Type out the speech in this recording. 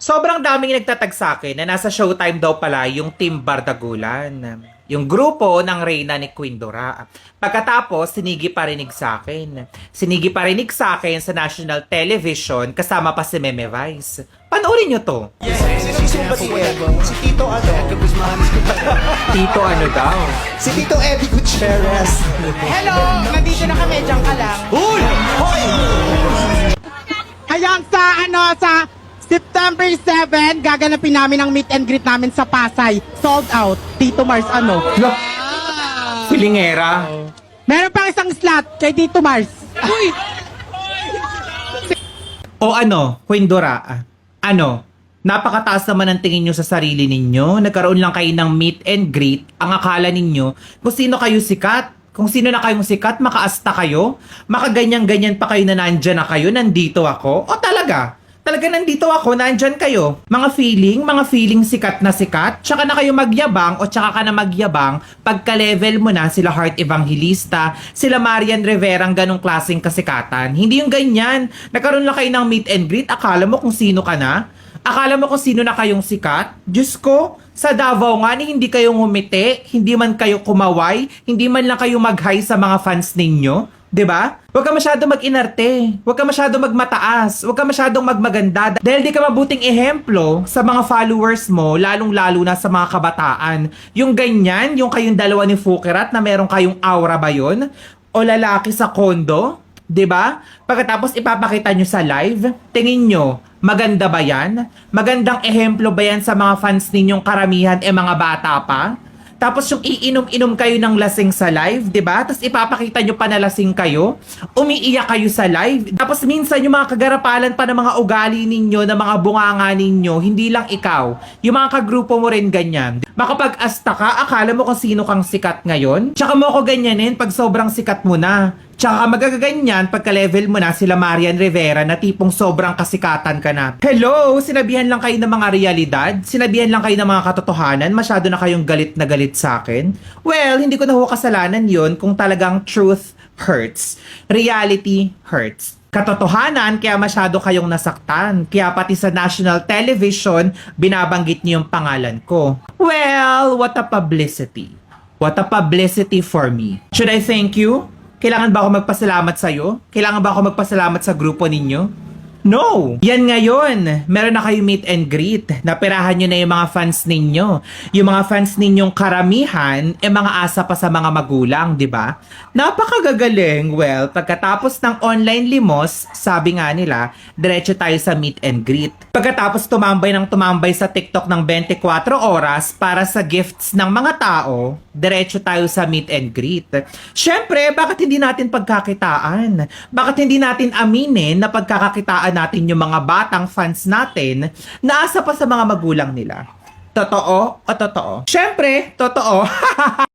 Sobrang daming nagtatag sa akin na nasa Showtime daw pala yung Team Bardagulan. Yung grupo ng Reyna ni Queen Dora. Pagkatapos, sinigi parinig sa akin. Sinigi parinig sa akin sa national television kasama pa si Meme Vice. Panoorin nyo to. Sino ba si Edo? Si Tito ano? Tito ano daw? Si Tito Eddie Gutierrez. Hello! Nandito na kami, dyan ka lang. Uy! Hoy! Ayan sa September 7, gaganapin namin ang meet and greet namin sa Pasay. Sold out. Tito Mars, ano? Pilingera. Meron pang isang slot kay Tito Mars. Uy! O ano, Queen Dora? Ano? Napakataas naman ang tingin nyo sa sarili ninyo. Nagkaroon lang kayo ng meet and greet. Ang akala ninyo, kung sino kayo sikat. Kung sino na kayong sikat, makaasta kayo. Makaganyan-ganyan pa kayo na nandyan na kayo, nandito ako. O talaga? Talaga nandito ako, nandyan kayo. Mga feeling sikat na sikat. Tsaka na kayo magyabang o tsaka ka na magyabang pagka-level mo na sila Heart Evangelista, sila Marian Rivera, ang ganong klaseng kasikatan. Hindi yung ganyan. Nagkaroon lang kayo ng meet and greet, akala mo kung sino ka na? Akala mo kung sino na kayong sikat? Diyos ko, sa Davao nga ni hindi kayo ngumiti, hindi man kayo kumaway, hindi man lang kayo mag-hi sa mga fans ninyo. 'Di ba? Huwag ka masyadong mag-inarte. Huwag ka masyadong magmataas. Huwag ka masyadong magmaganda. Dahil di ka mabuting ehemplo sa mga followers mo, lalong-lalo na sa mga kabataan. Yung ganyan, yung kayong dalawa ni Fukerat na meron kayong aura ba yun? O lalaki sa kondo? 'Di ba? Pagkatapos ipapakita nyo sa live, tingin nyo, maganda ba yan? Magandang ehemplo ba yan sa mga fans ninyong karamihan mga bata pa? Tapos yung iinom-inom kayo ng lasing sa live, 'di ba? Tapos ipapakita nyo pa na lasing kayo, umiiyak kayo sa live. Tapos minsan yung mga kagarapalan pa ng mga ugali ninyo, ng mga bunganga ninyo, hindi lang ikaw. Yung mga kagrupo mo rin ganyan. Makapag-asta ka, akala mo kung sino kang sikat ngayon? Tsaka mo ko ganyanin pag sobrang sikat mo na. Tsaka magagaganyan pagka-level mo na sila Marian Rivera na tipong sobrang kasikatan ka na. Hello! Sinabihan lang kayo ng mga realidad? Sinabihan lang kayo ng mga katotohanan? Masyado na kayong galit na galit sa akin? Well, hindi ko na ho kasalanan yon kung talagang truth hurts. Reality hurts. Katotohanan, kaya masyado kayong nasaktan. Kaya pati sa national television, binabanggit niyo yung pangalan ko. Well, what a publicity. What a publicity for me. Should I thank you? Kailangan ba ako magpasalamat sa'yo? Kailangan ba ako magpasalamat sa grupo ninyo? No! Yan ngayon, meron na kayo meet and greet. Napirahan nyo na yung mga fans ninyo. Yung mga fans ninyong karamihan, mga asa pa sa mga magulang, di ba? Napakagagaling. Well, pagkatapos ng online limos, sabi nga nila, diretso tayo sa meet and greet. Pagkatapos tumambay ng tumambay sa TikTok ng 24 oras para sa gifts ng mga tao, diretso tayo sa meet and greet. Syempre, bakit hindi natin pagkakitaan? Bakit hindi natin aminin na pagkakakitaan natin yung mga batang fans natin na asa pa sa mga magulang nila? Totoo o totoo? Syempre, totoo.